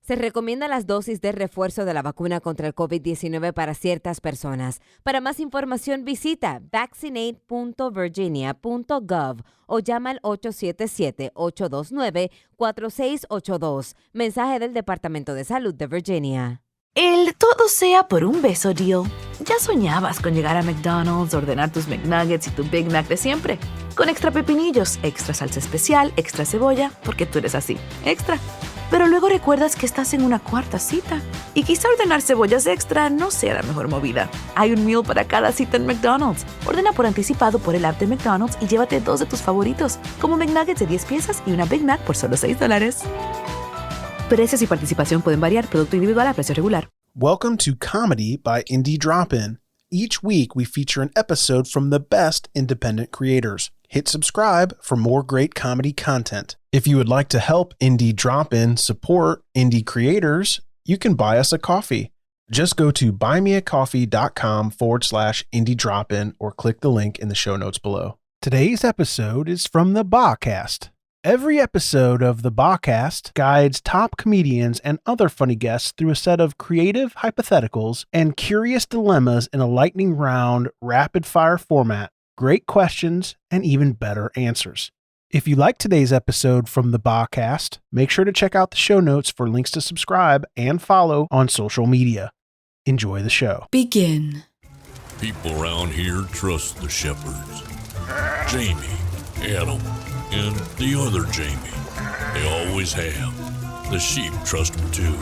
Se recomienda las dosis de refuerzo de la vacuna contra el COVID-19 para ciertas personas. Para más información visita vaccinate.virginia.gov o llama al 877-829-4682. Mensaje del Departamento de Salud de Virginia. El todo sea por un beso deal. Ya soñabas con llegar a McDonald's, ordenar tus McNuggets y tu Big Mac de siempre. Con extra pepinillos, extra salsa especial, extra cebolla, porque tú eres así, extra. Pero luego recuerdas que estás en una cuarta cita y quizá ordenar cebollas extra no sea la mejor movida. Hay un meal para cada cita en McDonald's. Ordena por anticipado por el app de McDonald's y llévate 2 de tus favoritos, como McNuggets de 10 piezas y una Big Mac por solo $6. Precios y participación pueden variar. Producto individual a precio regular. Welcome to Comedy by Indie Drop-In. Each week we feature an episode from the best independent creators. Hit subscribe for more great comedy content. If you would like to help Indie Drop-In support indie creators, you can buy us a coffee. Just go to buymeacoffee.com/indie drop-in or click the link in the show notes below. Today's episode is from the BHHcast. Every episode of the BHHcast guides top comedians and other funny guests through a set of creative hypotheticals and curious dilemmas in a lightning round, rapid-fire format. Great questions and even better answers. If you like today's episode from the BHHcast, make sure to check out the show notes for links to subscribe and follow on social media. Enjoy the show. Begin. People around here trust the shepherds. Jamie, Adam, and the other Jamie. They always have. The sheep trust them too.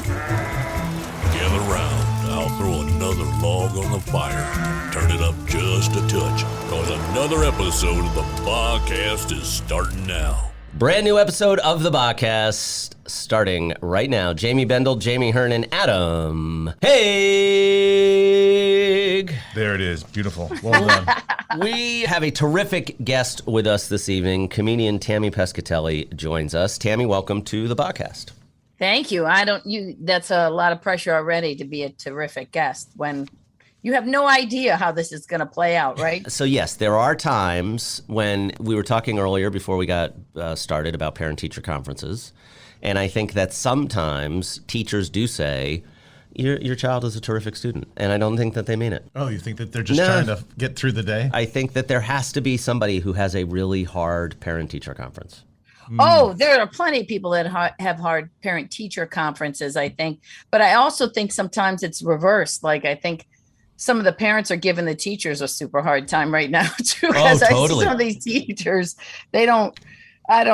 Gather round. I'll throw another log on the fire. Turn it up just a touch, because another episode of the BHHcast is starting now. Brand new episode of the BHHcast starting right now. Jamie Bendel, Jamie Hearn, and Adam Haig. There it is. Beautiful. Well done. We have a terrific guest with us this evening. Comedian Tammy Pescatelli joins us. Tammy, welcome to the BHHcast. Thank you. That's a lot of pressure already to be a terrific guest when you have no idea how this is going to play out, right? So yes, there are times when we were talking earlier before we got started about parent-teacher conferences. And I think that sometimes teachers do say, your child is a terrific student. And I don't think that they mean it. Oh, you think that they're just trying to get through the day? I think that there has to be somebody who has a really hard parent-teacher conference. Oh, there are plenty of people that have hard parent-teacher conferences, I think. But I also think sometimes it's reversed. Like, I think some of the parents are giving the teachers a super hard time right now, too. Because I see some of these teachers, I don't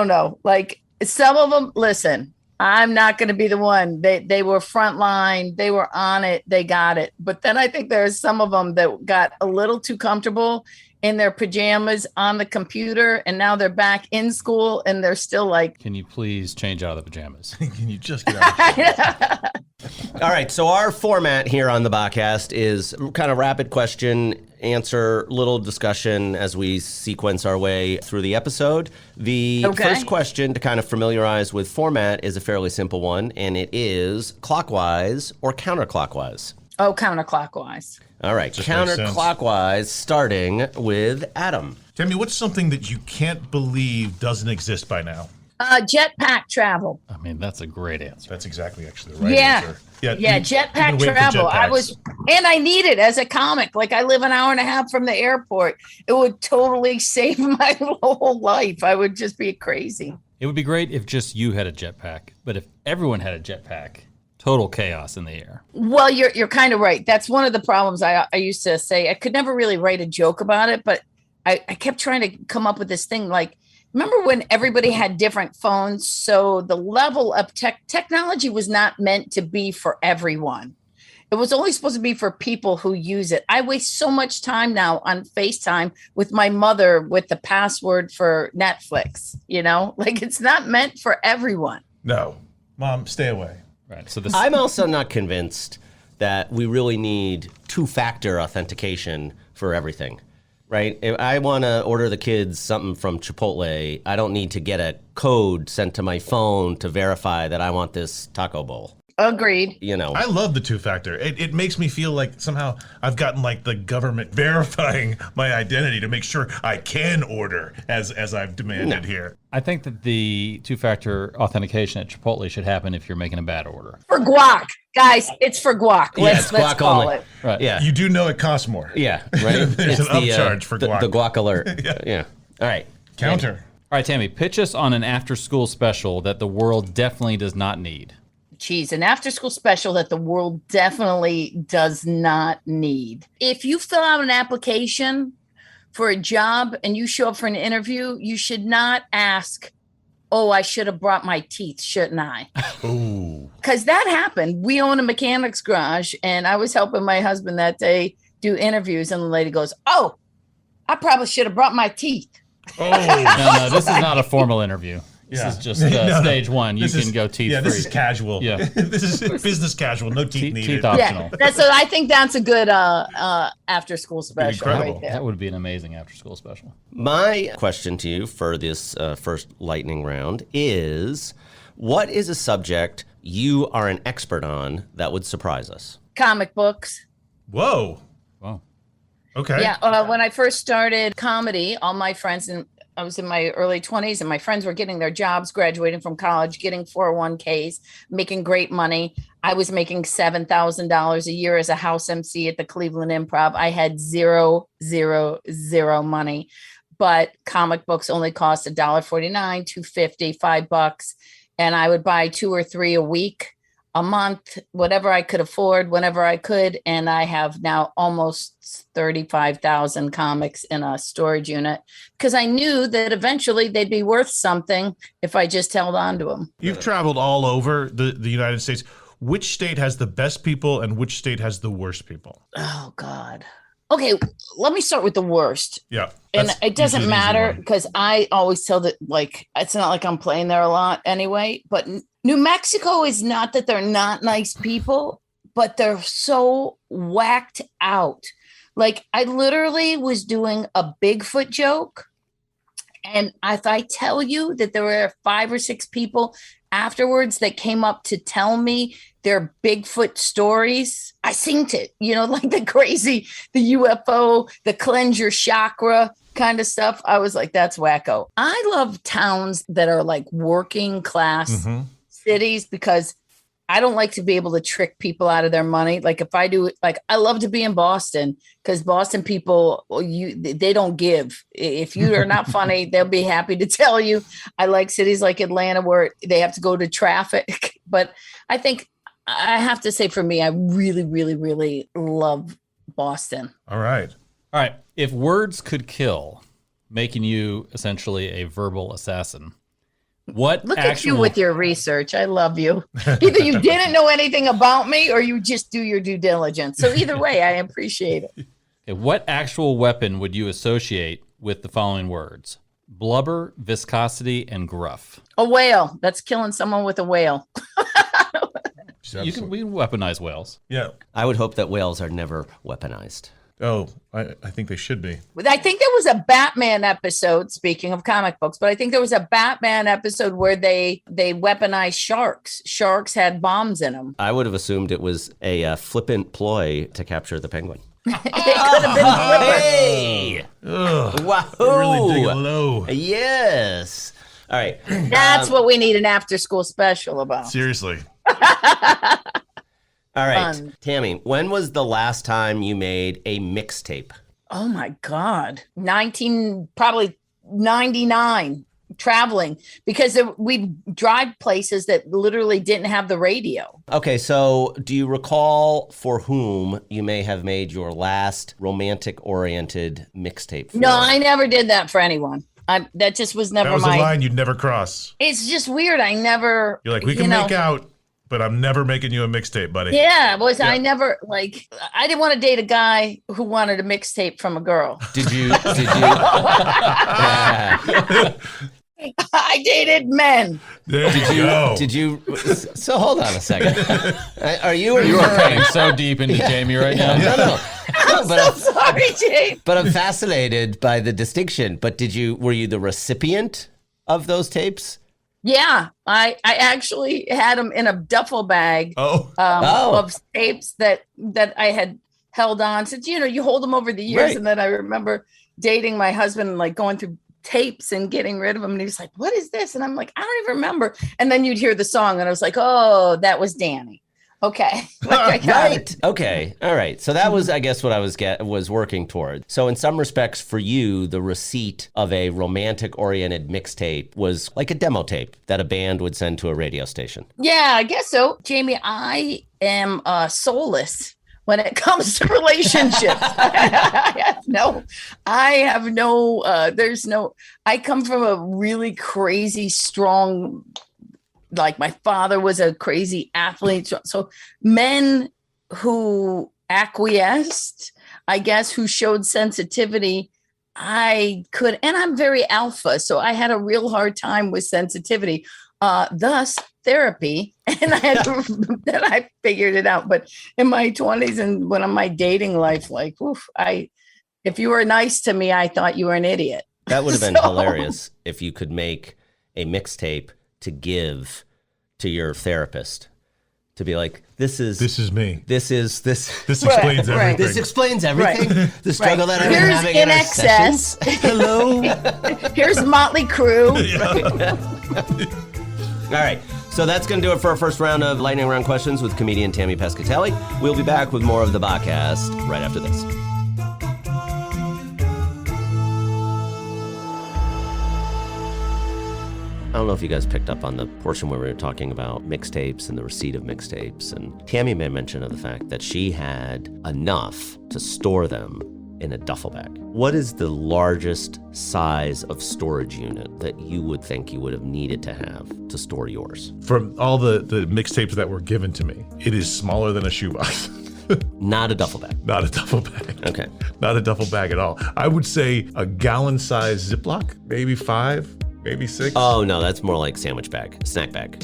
know. Like, some of them, listen, I'm not going to be the one. They were frontline. They were on it. They got it. But then I think there's some of them that got a little too comfortable in their pajamas on the computer, and now they're back in school, and they're still like, can you please change out of the pajamas? Can you just get out of the pajamas? All right, so our format here on the BHHcast is kind of rapid question, answer, little discussion as we sequence our way through the episode. The first question to kind of familiarize with format is a fairly simple one, and it is clockwise or counterclockwise? Oh, counterclockwise. All right, counterclockwise, starting with Adam. Tammy, what's something that you can't believe doesn't exist by now? Jetpack travel. I mean, that's a great answer. That's exactly actually the right answer. Yeah, jetpack travel. I need it as a comic. Like, I live an hour and a half from the airport. It would totally save my whole life. I would just be crazy. It would be great if just you had a jetpack, but if everyone had a jetpack, total chaos in the air. Well, you're kind of right. That's one of the problems I used to say. I could never really write a joke about it, but I kept trying to come up with this thing. Like, remember when everybody had different phones? So the level of technology was not meant to be for everyone. It was only supposed to be for people who use it. I waste so much time now on FaceTime with my mother with the password for Netflix, like, it's not meant for everyone. No, Mom, stay away. Right. So I'm also not convinced that we really need two-factor authentication for everything, right? If I want to order the kids something from Chipotle, I don't need to get a code sent to my phone to verify that I want this taco bowl. Agreed. You know, I love the 2-factor. It makes me feel like somehow I've gotten like the government verifying my identity to make sure I can order as I've demanded here. I think that the 2-factor authentication at Chipotle should happen if you're making a bad order. For guac. Guys, it's for guac. It's Let's guac call only. it. Right. Yeah. You do know it costs more. Yeah, right? There's an upcharge for guac. The guac alert. Yeah. All right. Counter. All right, Tammy, pitch us on an after-school special that the world definitely does not need. Geez, an after-school special that the world definitely does not need. If you fill out an application for a job and you show up for an interview, you should not ask, oh, I should have brought my teeth, shouldn't I? Ooh. Because that happened. We own a mechanics garage, and I was helping my husband that day do interviews, and the lady goes, oh, I probably should have brought my teeth. Oh. No, this is not a formal interview. This is just No. stage one. You This can go teeth-free. Yeah, this is casual. Yeah. This is business casual. No teeth needed. Teeth optional. Yeah, so I think that's a good after-school special Incredible. right there. That would be an amazing after-school special. My question to you for this first lightning round is, what is a subject you are an expert on that would surprise us? Comic books. Whoa. Wow. Okay. Yeah, when I first started comedy, all my friends, and I was in my early 20s, and my friends were getting their jobs, graduating from college, getting 401ks, making great money. I was making $7,000 a year as a house MC at the Cleveland Improv. I had zero money, but comic books only cost $1.49, $2.50, $5, and I would buy 2 or 3 a week, a month, whatever I could afford, whenever I could. And I have now almost 35,000 comics in a storage unit because I knew that eventually they'd be worth something if I just held on to them. You've traveled all over the United States. Which state has the best people and which state has the worst people? Oh, God. Okay, let me start with the worst. Yeah. And that's it doesn't usually an easy matter one. because I always tell that, like, it's not like I'm playing there a lot anyway. But New Mexico is not that they're not nice people, but they're so whacked out. Like, I literally was doing a Bigfoot joke. And if I tell you that there were 5 or 6 people afterwards that came up to tell me their Bigfoot stories, I synced it, like the crazy, the UFO, the cleanse your chakra kind of stuff. I was like, that's wacko. I love towns that are like working class cities because I don't like to be able to trick people out of their money. Like if I do, like I love to be in Boston because Boston people, they don't give. If you are not funny, they'll be happy to tell you. I like cities like Atlanta where they have to go to traffic. But I think I have to say for me, I really, really, really love Boston. All right. All right. If words could kill, making you essentially a verbal assassin, what Look at you with your research. I love you. Either you didn't know anything about me or you just do your due diligence. So either way, I appreciate it. Okay, what actual weapon would you associate with the following words? Blubber, viscosity, and gruff. A whale. That's killing someone with a whale. We can weaponize whales. Yeah. I would hope that whales are never weaponized. Oh, I think they should be. I think there was a Batman episode, speaking of comic books, but I think there was a Batman episode where they weaponized sharks. Sharks had bombs in them. I would have assumed it was a flippant ploy to capture the penguin. It could have been Flipper. Hey! Ugh, Wow! really dig low. Yes. All right. That's what we need an after-school special about. Seriously. All right, Fun. Tammy, when was the last time you made a mixtape? Oh my God. Probably 99, traveling because we'd drive places that literally didn't have the radio. Okay, so do you recall for whom you may have made your last romantic-oriented mixtape for? No, I never did that for anyone. That just was never That was my. a line you'd never cross. It's just weird. I never. You're like, we can make out, but I'm never making you a mixtape, buddy. Yeah, I never I didn't want to date a guy who wanted a mixtape from a girl. Did you? I dated men. There you go. Did you? So hold on a second. Are you? You are cutting so deep into Jamie right now. No. I'm so sorry, Jane. But I'm fascinated by the distinction. But were you the recipient of those tapes? Yeah, I actually had them in a duffel bag Oh. of tapes that I had held on. Since you hold them over the years, Right. and then I remember dating my husband and like going through tapes and getting rid of them, and he was like, "What is this?" And I'm like, "I don't even remember." And then you'd hear the song, and I was like, "Oh, that was Danny." Okay. Like, I got Right. Okay. All right. So that was, I guess, what I was working toward. So in some respects, for you, the receipt of a romantic-oriented mixtape was like a demo tape that a band would send to a radio station. Yeah, I guess so. Jamie, I am soulless when it comes to relationships. I come from a really crazy, strong, like my father was a crazy athlete. So men who acquiesced, I guess, who showed sensitivity, and I'm very alpha. So I had a real hard time with sensitivity. Thus therapy, and then I figured it out. But in my 20s and when I'm my dating life, like, if you were nice to me, I thought you were an idiot. That would have been hilarious if you could make a mixtape to give to your therapist, to be like, this is me. This explains everything. This explains everything. Right. The struggle that I'm Here's having In our Excess. sessions. Hello. Here's Motley Crue. All right. So that's going to do it for our first round of lightning round questions with comedian Tammy Pescatelli. We'll be back with more of the BHHcast right after this. I don't know if you guys picked up on the portion where we were talking about mixtapes and the receipt of mixtapes. And Tammy made mention of the fact that she had enough to store them in a duffel bag. What is the largest size of storage unit that you would think you would have needed to have to store yours? From all the mixtapes that were given to me, it is smaller than a shoebox. Not a duffel bag. Not a duffel bag. Okay. Not a duffel bag at all. I would say a gallon-sized Ziploc, maybe 5, maybe 6. Oh, no, that's more like sandwich bag, snack bag,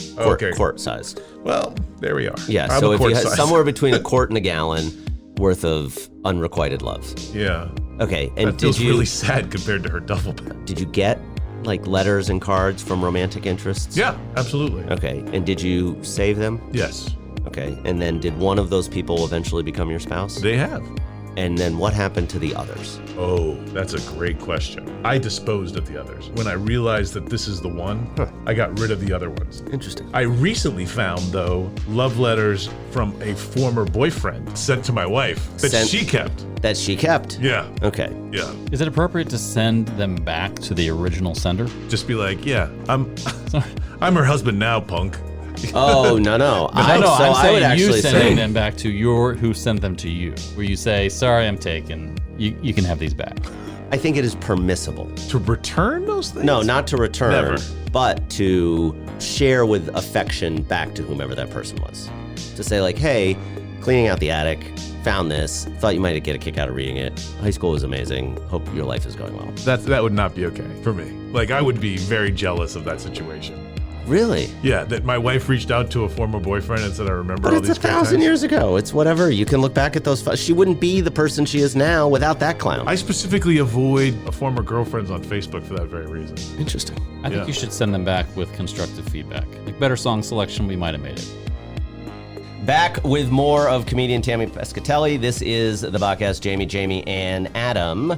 quart sized. Well, there we are. Yeah, I'm so if you had size. somewhere between a quart and a gallon worth of unrequited love. Yeah. Okay, and That feels really sad compared to her duffel bag. Did you get like letters and cards from romantic interests? Yeah, absolutely. Okay, and did you save them? Yes. Okay, and then did one of those people eventually become your spouse? They have. And then what happened to the others? Oh, that's a great question. I disposed of the others. When I realized that this is the one, I got rid of the other ones. Interesting. I recently found, though, love letters from a former boyfriend sent to my wife that she kept. That she kept? Yeah. Okay. Yeah. Is it appropriate to send them back to the original sender? Just be like, yeah, I'm her husband now, punk. Oh, no. I'm saying I would you actually sending them back to who sent them to you, where you say, sorry, I'm taken. You can have these back. I think it is permissible. To return those things? No, not to return, Never. but to share with affection back to whomever that person was. To say like, hey, cleaning out the attic, found this, thought you might get a kick out of reading it. High school was amazing. Hope your life is going well. That would not be okay for me. Like, I would be very jealous of that situation. Really? Yeah, that my wife reached out to a former boyfriend and said, I remember all But these it's great 1,000 times. years ago. It's whatever. You can look back at those. She wouldn't be the person she is now without that clown. I specifically avoid former girlfriends on Facebook for that very reason. Interesting. I think Yeah. you should send them back with constructive feedback. Like better song selection, we might have made it. Back with more of comedian Tammy Pescatelli. This is the BHHcast, Jamie, and Adam.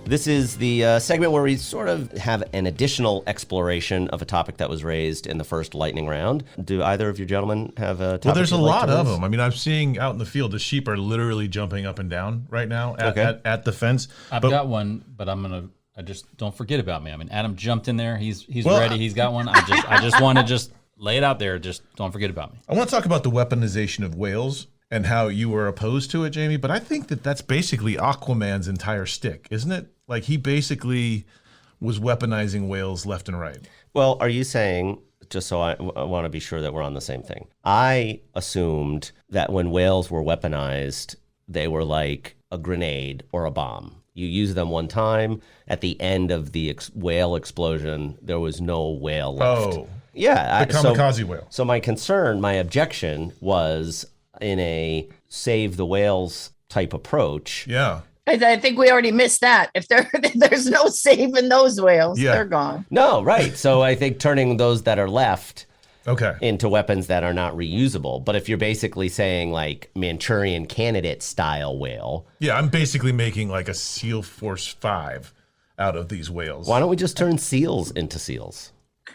This is the segment where we sort of have an additional exploration of a topic that was raised in the first lightning round. Do either of you gentlemen have a topic? Well, there's a you'd like lot to of raise? them. I mean, I'm seeing out in the field, the sheep are literally jumping up and down right now Okay. at the fence. I've got one, but I just don't forget about me. I mean, Adam jumped in there. He's Well, ready. He's got one. I just want to lay it out there. Just don't forget about me. I want to talk about the weaponization of whales and how you were opposed to it, Jamie, but I think that that's basically Aquaman's entire stick, isn't it? Like, he basically was weaponizing whales left and right. Well, are you saying, just so I want to be sure that we're on the same thing, I assumed that when whales were weaponized, they were like a grenade or a bomb. You use them one time. At the end of the whale explosion, there was no whale left. Oh. Yeah. The kamikaze whale. So my concern, my objection was in a save the whales type approach. Yeah. I think we already missed that. If there's no saving those whales, they're gone. No, right. So I think turning those that are left into weapons that are not reusable. But if you're basically saying like Manchurian Candidate style whale. Yeah, I'm basically making like a SEAL Force 5 out of these whales. Why don't we just turn seals into seals?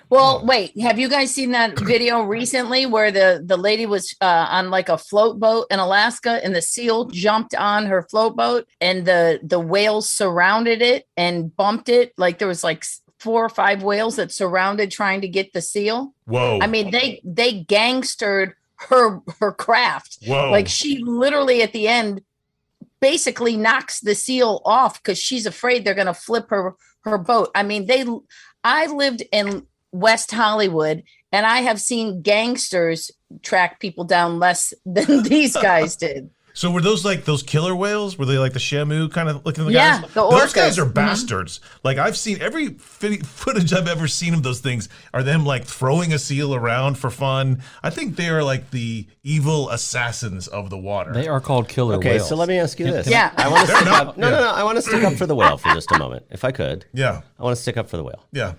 Well, wait, have you guys seen that video recently where the lady was on like a float boat in Alaska and the seal jumped on her float boat and the whales surrounded it and bumped it? Like there was like 4 or 5 whales that surrounded trying to get the seal. Whoa. I mean, they gangstered her craft. Whoa. Like she literally at the end basically knocks the seal off because she's afraid they're going to flip her boat. I mean, I lived in West Hollywood and I have seen gangsters track people down less than these guys did. So were those like those killer whales? Were they like the Shamu kind of looking guys? Yeah, those guys are bastards. Like I've seen every footage I've ever seen of those things are them like throwing a seal around for fun. I think they are like the evil assassins of the water. They are called killer whales. Okay, so let me ask you this. Yeah. I want to stick up. No. I want to stick up for the whale for just a moment, if I could. Yeah. I want to stick up for the whale. Yeah.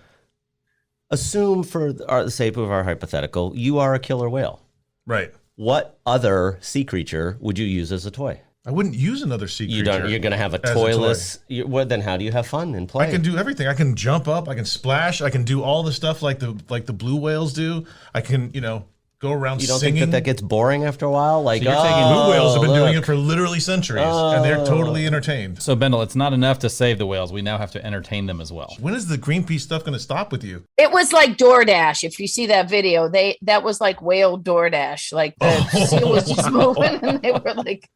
Assume for the sake of our hypothetical, you are a killer whale. Right. What other sea creature would you use as a toy? I wouldn't use another sea creature. You're going to have a as toyless. Then how do you have fun and play? I can do everything. I can jump up. I can splash. I can do all the stuff like the blue whales do. I can, go around You don't singing. think that gets boring after a while? Like, So you're taking Blue whales have been doing it for literally centuries, and they're totally entertained. So, Bendel, it's not enough to save the whales. We now have to entertain them as well. When is the Greenpeace stuff going to stop with you? It was like DoorDash. If you see that video, that was like whale DoorDash. Like the seal was just moving, and they were like,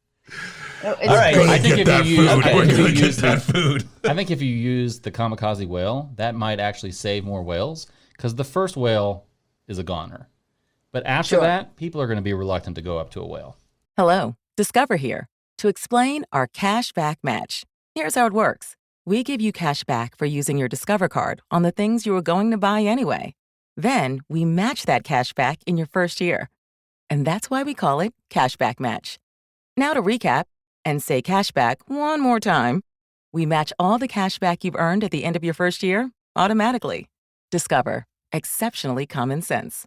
all right. I I think think if you use- okay, We're if you going to get use that food. I think if you use the kamikaze whale, that might actually save more whales because the first whale is a goner. But after that, people are going to be reluctant to go up to a whale. Hello, Discover here to explain our cash back match. Here's how it works. We give you cash back for using your Discover card on the things you were going to buy anyway. Then we match that cash back in your first year. And that's why we call it Cashback Match. Now to recap and say cashback one more time. We match all the cash back you've earned at the end of your first year automatically. Discover. Exceptionally common sense.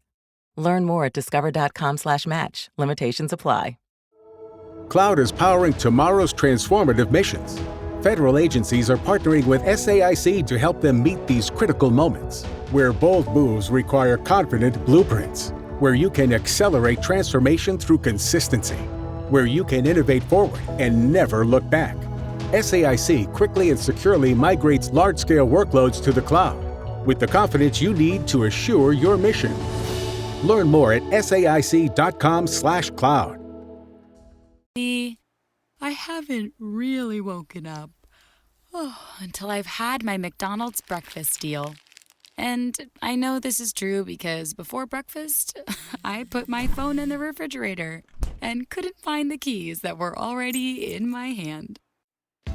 Learn more at discover.com/match. Limitations apply. Cloud is powering tomorrow's transformative missions. Federal agencies are partnering with SAIC to help them meet these critical moments, where bold moves require confident blueprints, where you can accelerate transformation through consistency, where you can innovate forward and never look back. SAIC quickly and securely migrates large-scale workloads to the cloud with the confidence you need to assure your mission. Learn more at SAIC.com/cloud. I haven't really woken up until I've had my McDonald's breakfast deal. And I know this is true because before breakfast, I put my phone in the refrigerator and couldn't find the keys that were already in my hand.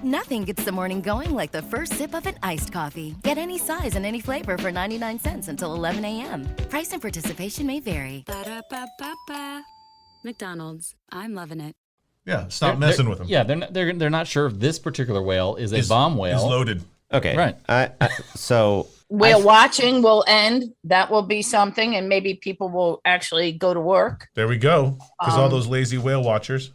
Nothing gets the morning going like the first sip of an iced coffee. Get any size and any flavor for 99 cents until 11 a.m. Price and participation may vary. Ba-da-ba-ba-ba. McDonald's. I'm loving it. Yeah, stop messing with them. Yeah, they're not sure if this particular whale is a bomb whale. Is loaded. Okay. Right. So whale watching will end. That will be something, and maybe people will actually go to work. There we go. Because all those lazy whale watchers.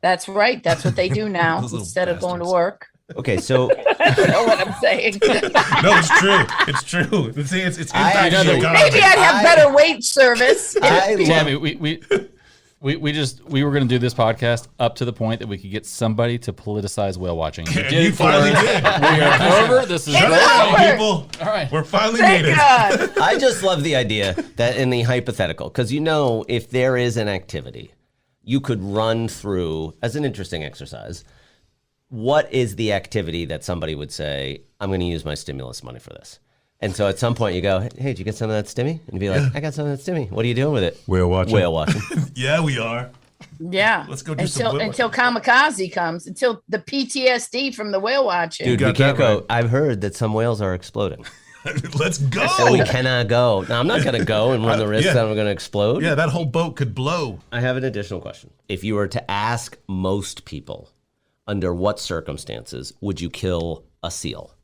That's right. That's what they do now instead of going to work. Okay, so I don't know what I'm saying. No, it's true. It's true. See, it's impact I know the that- economy. Maybe I'd have better weight service. Tammy, we were going to do this podcast up to the point that we could get somebody to politicize whale watching. You finally did. We are over. This is Shut great. up, people. All right. We're finally Thank made it. God. I just love the idea that in the hypothetical, because if there is an activity, you could run through as an interesting exercise. What is the activity that somebody would say, I'm going to use my stimulus money for this? And so at some point you go, hey, did you get some of that stimmy? And you'd be like, I got some of that stimmy. What are you doing with it? Whale watching. Whale watching. Yeah, we are. Yeah. Let's go do some whale until kamikaze comes, until the PTSD from the whale watching. Dude, we got can't that go. right. I've heard that some whales are exploding. Let's go. So we cannot go. Now, I'm not going to go and run the risk Yeah. that I'm going to explode. Yeah, that whole boat could blow. I have an additional question. If you were to ask most people under what circumstances would you kill a seal?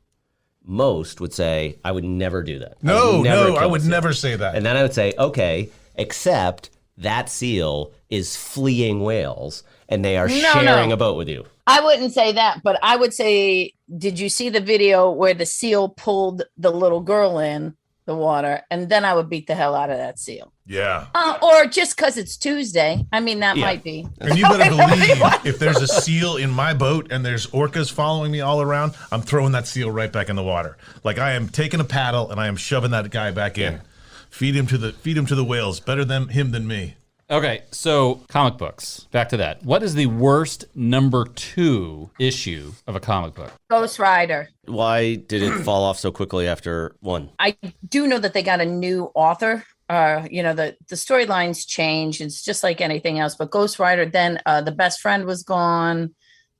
Most would say, I would never do that. I would never say that. And then I would say, okay, except that seal is fleeing whales and they are sharing a boat with you. I wouldn't say that, but I would say, did you see the video where the seal pulled the little girl in the water? And then I would beat the hell out of that seal. Yeah. Or just because it's Tuesday. I mean, that might be. And you better believe if there's a seal in my boat and there's orcas following me all around, I'm throwing that seal right back in the water. Like I am taking a paddle and I am shoving that guy back in. Feed him to the whales. Better him than me. Okay, so comic books. Back to that. What is the worst number 2 issue of a comic book? Ghost Rider. Why did it fall off so quickly after 1? I do know that they got a new author. The storylines change. It's just like anything else. But Ghost Rider, then the best friend was gone.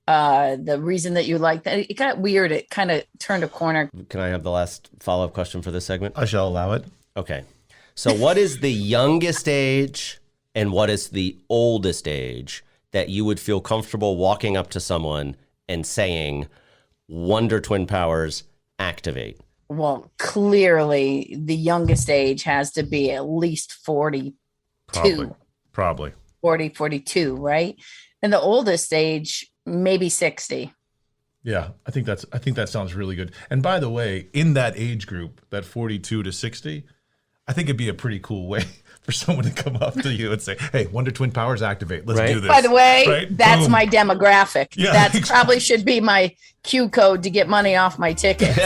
The reason that you liked that, it got weird. It kind of turned a corner. Can I have the last follow-up question for this segment? I shall allow it. Okay. So what is the youngest age and what is the oldest age that you would feel comfortable walking up to someone and saying, Wonder Twin powers, activate? Well, clearly the youngest age has to be at least 42. Probably. 40, 42, right? And the oldest age, maybe 60. Yeah, I think that sounds really good. And by the way, in that age group, that 42 to 60, I think it'd be a pretty cool way for someone to come up to you and say, hey, Wonder Twin powers activate. Let's do this. By the way, that's Boom. my demographic. Yeah, that probably should be my Q code to get money off my tickets.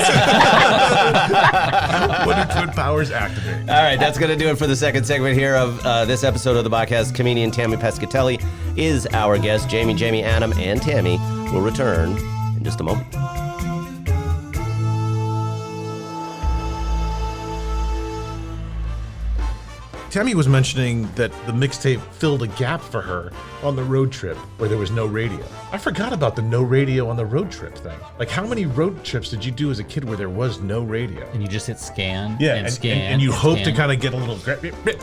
Wonder Twin powers activate. All right, that's going to do it for the second segment here of this episode of the podcast. Comedian Tammy Pescatelli is our guest. Jamie, Adam, and Tammy will return in just a moment. Tammy was mentioning that the mixtape filled a gap for her on the road trip where there was no radio. I forgot about the no radio on the road trip thing. Like, how many road trips did you do as a kid where there was no radio? And you just hit scan. Yeah, and scan. And you hope scan. to kind of get a little.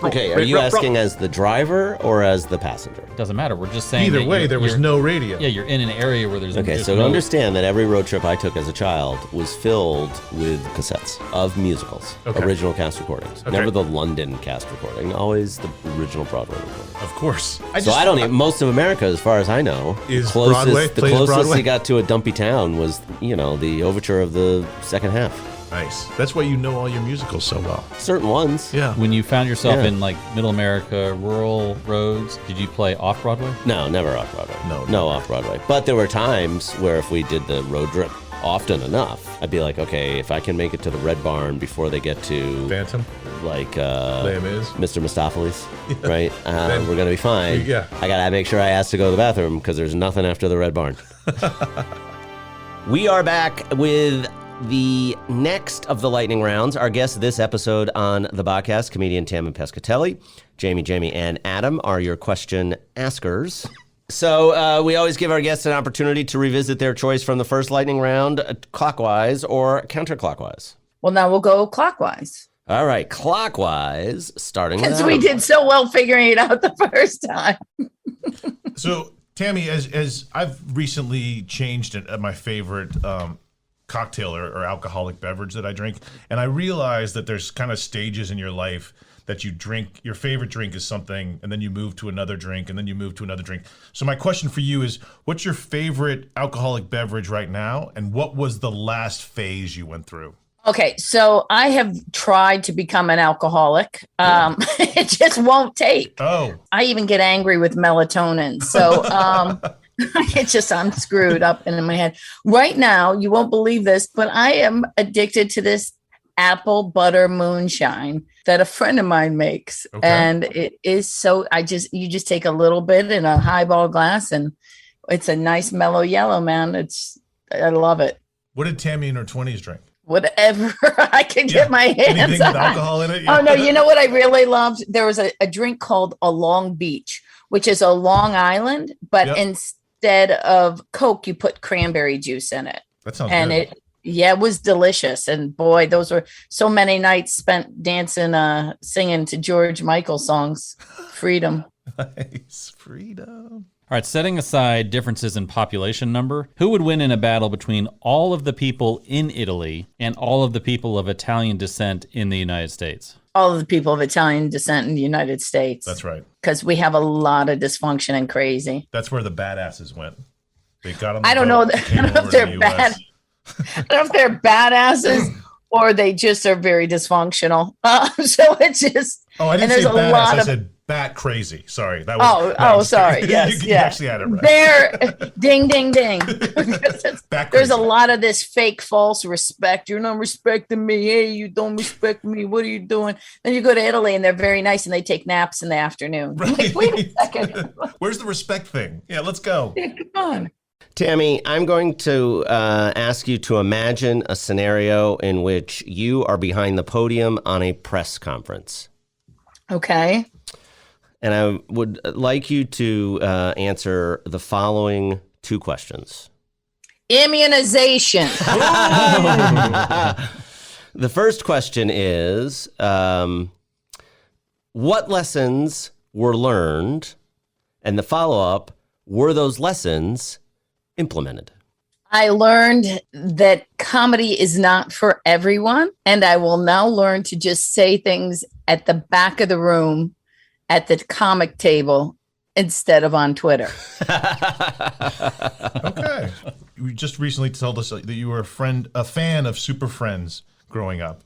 Okay, are you asking as the driver or as the passenger? Doesn't matter. We're just saying. Either way, there was no radio. Yeah, you're in an area where there's. Okay, just so no, understand that every road trip I took as a child was filled with cassettes of musicals, original cast recordings. Okay. Never the London cast recording, always the original Broadway recording. Of course. I don't even, most of America, as far as I know, is Broadway, the closest Broadway? he got to a dumpy town was, the overture of the second half. Nice. That's why you know all your musicals so well. Certain ones. Yeah. When you found yourself in like Middle America, rural roads, did you play off Broadway? No, never off Broadway. No off Broadway. But there were times where if we did the road trip often enough, I'd be like, okay, if I can make it to the Red Barn before they get to Phantom, like Les Mis, Mr. Mistopheles, right? We're gonna be fine. Yeah. I gotta make sure I ask to go to the bathroom because there's nothing after the Red Barn. We are back with the next of the lightning rounds. Our guests this episode on the podcast, comedian Tammy Pescatelli. Jamie, and Adam are your question askers. So we always give our guests an opportunity to revisit their choice from the first lightning round, clockwise or counterclockwise. Well, now we'll go clockwise. All right, clockwise, starting with Because Adam. we did so well figuring it out the first time. So, Tammy, as I've recently changed my favorite cocktail or alcoholic beverage that I drink, and I realize that there's kind of stages in your life that you drink. Your favorite drink is something, and then you move to another drink, and then you move to another drink. So my question for you is, what's your favorite alcoholic beverage right now, and what was the last phase you went through? Okay, so I have tried to become an alcoholic. It just won't take. Oh. I even get angry with melatonin. So it's just, I'm screwed up in my head. Right now, you won't believe this, but I am addicted to this apple butter moonshine that a friend of mine makes. Okay. And it is so, you just take a little bit in a highball glass and it's a nice mellow yellow, man. I love it. What did Tammy in her 20s drink? Whatever I can get my hands Anything on. with alcohol in it? Oh, no. You know what I really loved? There was a drink called a Long Beach, which is a Long Island, but instead of Coke, you put cranberry juice in it. That sounds good. It was delicious. And boy, those were so many nights spent dancing, singing to George Michael songs. Freedom. Nice. Freedom. All right, setting aside differences in population number, who would win in a battle between all of the people in Italy and all of the people of Italian descent in the United States? All of the people of Italian descent in the United States. That's right. Because we have a lot of dysfunction and crazy. That's where the badasses went. They got on the I don't know. I don't know if they're bad. I don't know if they're badasses or they just are very dysfunctional. So it's just. Oh, I didn't say badass. I said bat crazy. Sorry. That was. Sorry. Yes. You actually had it right. There. Ding, ding, ding. There's a lot of this fake, false respect. You're not respecting me. Hey, you don't respect me. What are you doing? Then you go to Italy and they're very nice and they take naps in the afternoon. Right. Like, wait a second. Where's the respect thing? Yeah, let's go. Yeah, come on. Tammy, I'm going to ask you to imagine a scenario in which you are behind the podium on a press conference. Okay. And I would like you to answer the following 2 questions. Immunization. The first question is, what lessons were learned? And the follow-up, were those lessons implemented? I learned that comedy is not for everyone. And I will now learn to just say things at the back of the room at the comic table instead of on Twitter. Okay. You just recently told us that you were a fan of Super Friends growing up.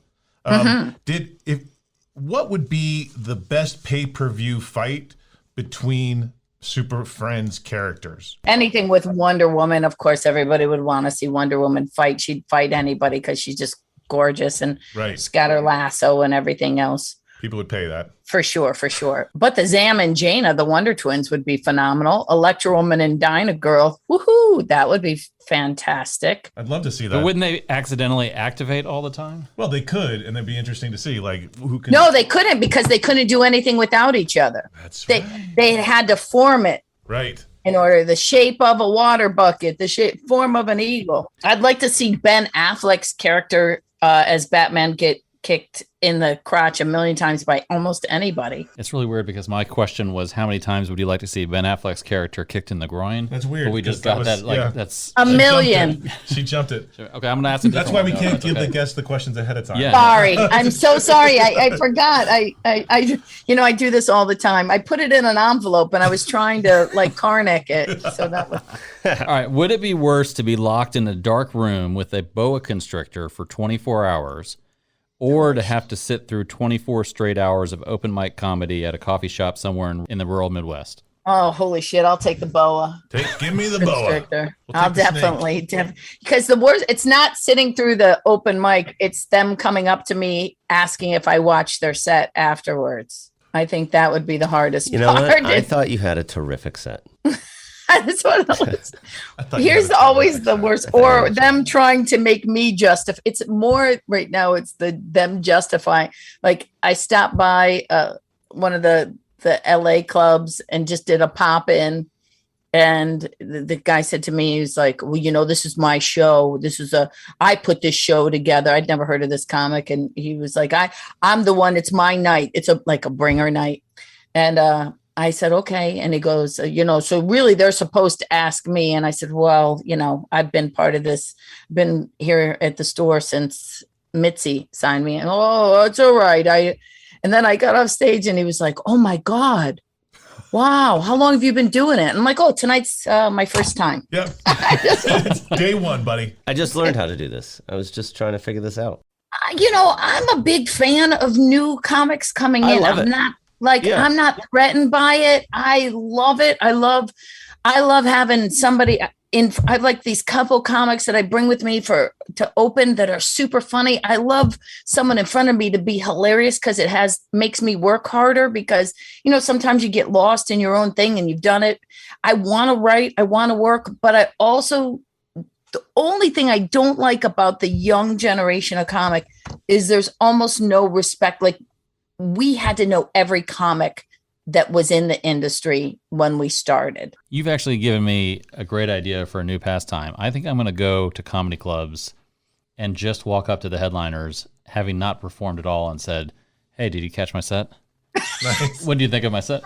What would be the best pay-per-view fight between Super Friends characters? Anything with Wonder Woman. Of course, everybody would want to see Wonder Woman fight. She'd fight anybody because she's just gorgeous and she's got her lasso and everything else. People would pay that. For sure. But the Zam and Jaina, the Wonder Twins, would be phenomenal. Electra Woman and Dinah Girl, woohoo, that would be fantastic. I'd love to see that. But wouldn't they accidentally activate all the time? Well, they could, and it'd be interesting to see, like, who can. No, they couldn't because they couldn't do anything without each other. That's right. They had to form it. Right. In order, the shape of a water bucket, the form of an eagle. I'd like to see Ben Affleck's character as Batman get kicked in the crotch a million times by almost anybody. It's really weird because my question was, how many times would you like to see Ben Affleck's character kicked in the groin? That's weird. But we just got that. Like, that's a million. She jumped it. Okay, I'm gonna ask. That's why we can't give the guests the questions ahead of time. Yeah. Sorry, I'm so sorry. I forgot. I do this all the time. I put it in an envelope and I was trying to like Karnak it. So that was. All right. Would it be worse to be locked in a dark room with a boa constrictor for 24 hours? Or to have to sit through 24 straight hours of open mic comedy at a coffee shop somewhere in the rural Midwest? Oh, holy shit. I'll take the boa. Give me the boa. I'll definitely. Because the worst, it's not sitting through the open mic. It's them coming up to me asking if I watch their set afterwards. I think that would be the hardest part. You know what? I thought you had a terrific set. That's what it was. Here's always the worst, or them trying to make me justify. It's more right now. It's them justifying. Like I stopped by one of the LA clubs and just did a pop in, and the guy said to me, he's like, "Well, this is my show. I put this show together. I'd never heard of this comic," and he was like, "I'm the one. It's my night. It's like a bringer night," and I said, okay. And he goes, so really they're supposed to ask me. And I said, well, I've been part of this, been here at the store since Mitzi signed me. And, oh, it's all right. And then I got off stage and he was like, oh my God, wow. How long have you been doing it? And I'm like, oh, tonight's my first time. Yep. It's day one, buddy. I just learned how to do this. I was just trying to figure this out. I'm a big fan of new comics coming in. I'm not threatened by it. I love it. I love having somebody I like these couple comics that I bring with me to open that are super funny. I love someone in front of me to be hilarious because makes me work harder because, sometimes you get lost in your own thing and you've done it. I want to write, I want to work, but the only thing I don't like about the young generation of comic is there's almost no respect. Like, we had to know every comic that was in the industry when we started. You've actually given me a great idea for a new pastime. I think I'm going to go to comedy clubs and just walk up to the headliners, having not performed at all, and said, hey, did you catch my set? Nice. What do you think of my set?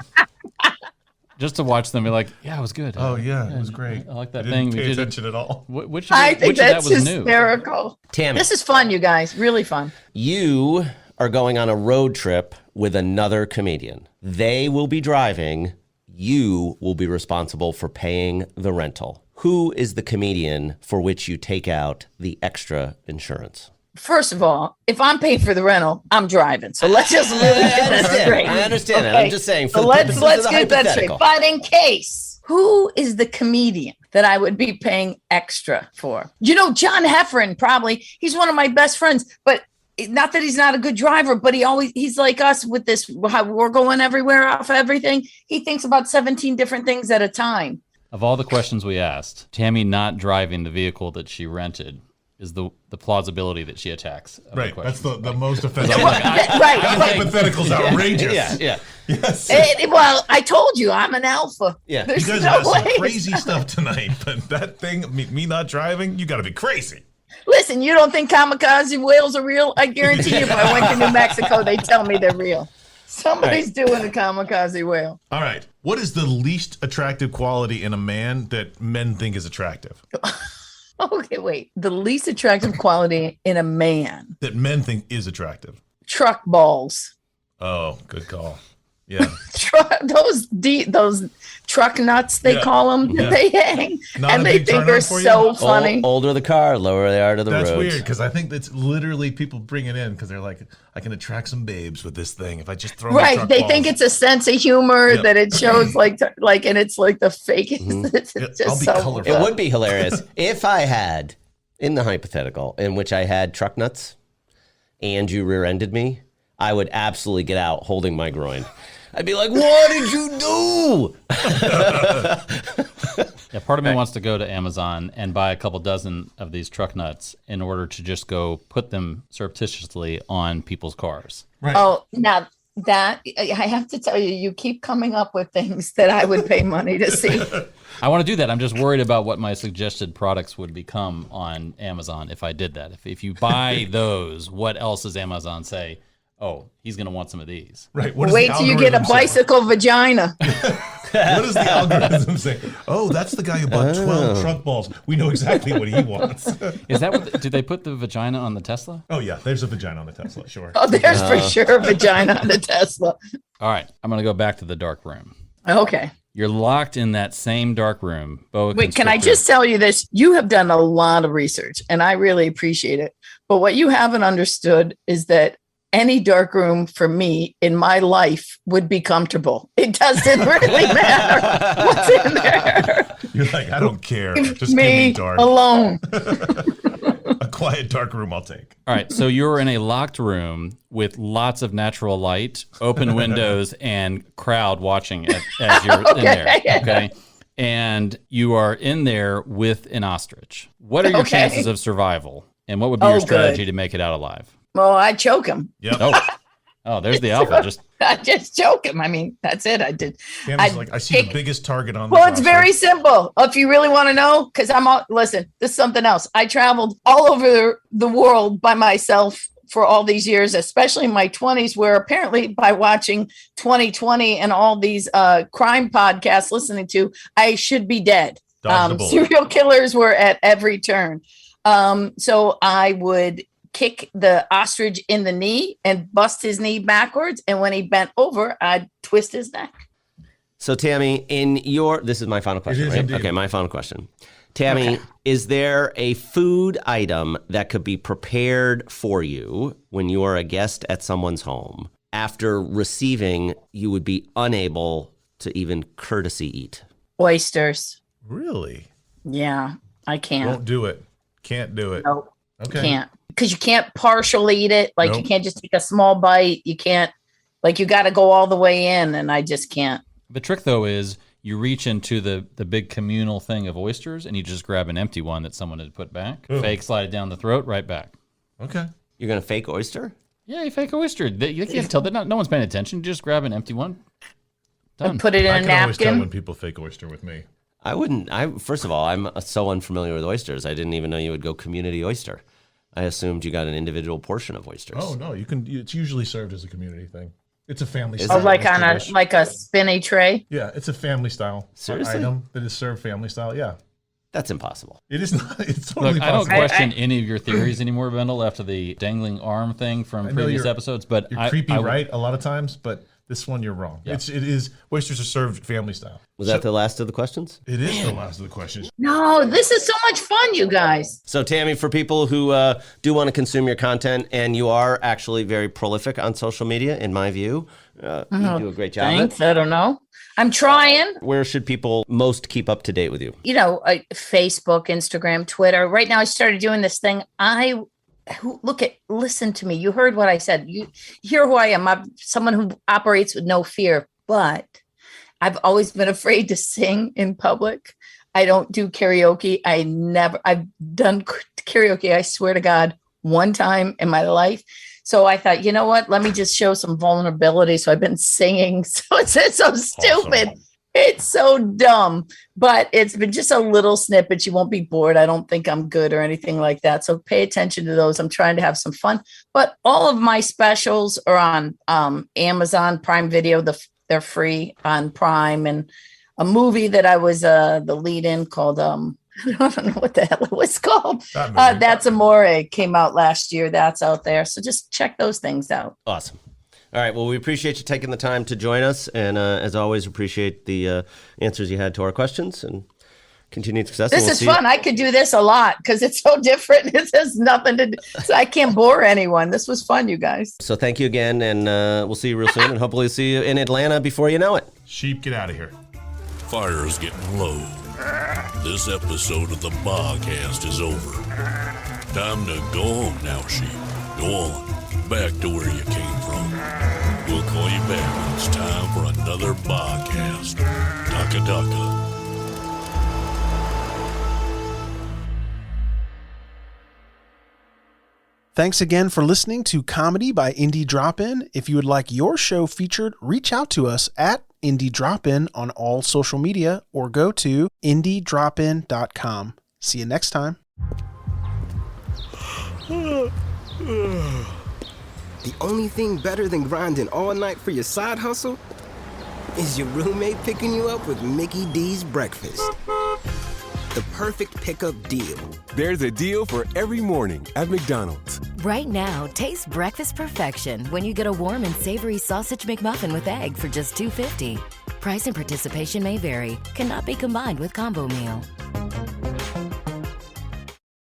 just to watch them be like, yeah, it was good. Oh yeah, it was great. I like that I thing. didn't We pay did attention at all. Which I think which of that that's was new? hysterical. Tammy, This is fun, you guys. Really fun. you are going on a road trip with another comedian. They will be driving. You will be responsible for paying the rental. Who is the comedian for which you take out the extra insurance? First of all, if I'm paying for the rental, I'm driving. So let's just really get that straight. I understand that. Okay. I'm just saying. For So the let's purposes of the get that straight. hypothetical. But in case, who is the comedian that I would be paying extra for? You know, John Heffron, probably. He's one of my best friends, but not that he's not a good driver, but he's like us with this, how we're going everywhere off everything. He thinks about 17 different things at a time. Of all the questions we asked, Tammy not driving the vehicle that she rented is the plausibility that she attacks. Right, that's the most offensive. Right. Hypothetical's outrageous. Yeah. Yes. Well, I told you, I'm an alpha. Yeah. There's You guys no have some way. crazy stuff tonight, but that thing, me not driving, you got to be crazy. Listen, you don't think kamikaze whales are real? I guarantee you, if I went to New Mexico, they'd tell me they're real. Somebody's doing a kamikaze whale. All right. What is the least attractive quality in a man that men think is attractive? Okay, wait. The least attractive quality in a man. That men think is attractive. Truck balls. Oh, good call. Yeah. Those truck nuts, they call them, Yeah. they hang. Not and a they big think turn they're on for you? so funny. Older the car, lower they are to the That's roads. weird because I think that's literally people bring it in because they're like, I can attract some babes with this thing if I just throw my Right. truck They balls. think it's a sense of humor Yep. that it shows and it's like the fakest. It's just I'll be so colorful. It would be hilarious if I had, in the hypothetical, in which I had truck nuts and you rear-ended me, I would absolutely get out holding my groin. I'd be like, what did you do? Yeah, part of me wants to go to Amazon and buy a couple dozen of these truck nuts in order to just go put them surreptitiously on people's cars. Right. Oh, now that I have to tell you, you keep coming up with things that I would pay money to see. I want to do that. I'm just worried about what my suggested products would become on Amazon if I did that. If you buy those, what else does Amazon say? Oh, he's going to want some of these. Right. What does Wait the till you get a algorithm say? bicycle vagina. What does the algorithm say? Oh, that's the guy who bought 12 truck balls. We know exactly what he wants. Is that what? Did they put the vagina on the Tesla? Oh, yeah. There's a vagina on the Tesla. Sure. Oh, there's for sure a vagina on the Tesla. All right, I'm going to go back to the dark room. Okay. You're locked in that same dark room. Boa Wait, can I constrictor. just tell you this? You have done a lot of research and I really appreciate it. But what you haven't understood is that any dark room for me in my life would be comfortable. It doesn't really matter what's in there. You're like, I don't care. Just give Me me dark. alone. A quiet dark room I'll take. All right, so you're in a locked room with lots of natural light, open windows, and crowd watching as you're in there. Okay. And you are in there with an ostrich. What are your chances of survival? And what would be your strategy to make it out alive? Well, I choke him. Yep. Oh, there's the alpha. I just choke him. I mean, that's it. I did. Tammy's like, I see the biggest target on Well, this it's very simple. If you really want to know, because listen, this is something else. I traveled all over the world by myself for all these years, especially in my 20s, where apparently by watching 2020 and all these crime podcasts listening to, I should be dead. Serial killers were at every turn. So I would kick the ostrich in the knee and bust his knee backwards. And when he bent over, I'd twist his neck. So, Tammy, this is my final question, right? Okay, my final question. Tammy, is there a food item that could be prepared for you when you are a guest at someone's home? After receiving, you would be unable to even courtesy eat? Oysters. Really? Yeah, I can't. Won't do it. Can't do it. Nope. Okay. Can't. Because you can't partially eat it. Like you can't just take a small bite. You can't, you got to go all the way in, and I just can't. The trick, though, is you reach into the big communal thing of oysters, and you just grab an empty one that someone had put back. Ooh. Fake, slide it down the throat, right back. Okay. You're going to fake oyster? Yeah, you fake oyster. You can't tell. No one's paying attention. Just grab an empty one. Done. And put it in I a can always tell napkin. when people fake oyster with me. I wouldn't. First of all, I'm so unfamiliar with oysters. I didn't even know you would go community oyster. I assumed you got an individual portion of oysters. Oh no, you can. It's usually served as a community thing. It's a family Is style. Oh, like on a dish. like a spinny tray. Yeah, it's a family style Seriously? item that is served family style. Yeah, That's impossible. it is not. It's totally Look, I don't possible. question any of your theories anymore, Vendel, after the dangling arm thing from I know previous you're- episodes. But You're I creepy, I, right? A lot of times, but this one you're wrong. Yeah. It is oysters are served family style. Was that the last of the questions? It is the last of the questions. No, this is so much fun, you guys. So, Tammy, for people who do want to consume your content, and you are actually very prolific on social media, in my view, you do a great job. of it. Thanks. I don't know. I'm trying. Where should people most keep up to date with you? Facebook, Instagram, Twitter. Right now, I started doing this thing. Listen to me. You heard what I said. You hear who I am. I'm someone who operates with no fear, but I've always been afraid to sing in public. I don't do karaoke. I've done karaoke, I swear to God, one time in my life. So I thought, you know what? Let me just show some vulnerability. So I've been singing. So it's so stupid. Awesome. It's so dumb, but it's been just a little snippet. You won't be bored. I don't think I'm good or anything like that. So pay attention to those. I'm trying to have some fun, but all of my specials are on Amazon Prime Video. They're free on Prime, and a movie that I was the lead in called, I don't know what the hell it was called. That's Amore, came out last year. That's out there. So just check those things out. Awesome. All right. Well, we appreciate you taking the time to join us. And as always, appreciate the answers you had to our questions and continued success. This is fun. I could do this a lot because it's so different. It has nothing to do. So I can't bore anyone. This was fun, you guys. So thank you again. And we'll see you real soon. And hopefully see you in Atlanta before you know it. Sheep, get out of here. Fire is getting low. This episode of the BHHcast is over. Time to go home now, sheep. Go on. Back to where you came from. We'll call you back when it's time for another BHHcast. Daka Daka. Thanks again for listening to Comedy by Indie Drop-In. If you would like your show featured, reach out to us at Indie Drop-In on all social media or go to indiedropin.com. See you next time. The only thing better than grinding all night for your side hustle is your roommate picking you up with Mickey D's breakfast. The perfect pickup deal. There's a deal for every morning at McDonald's. Right now, taste breakfast perfection when you get a warm and savory sausage McMuffin with egg for just $2.50. Price and participation may vary. Cannot be combined with combo meal.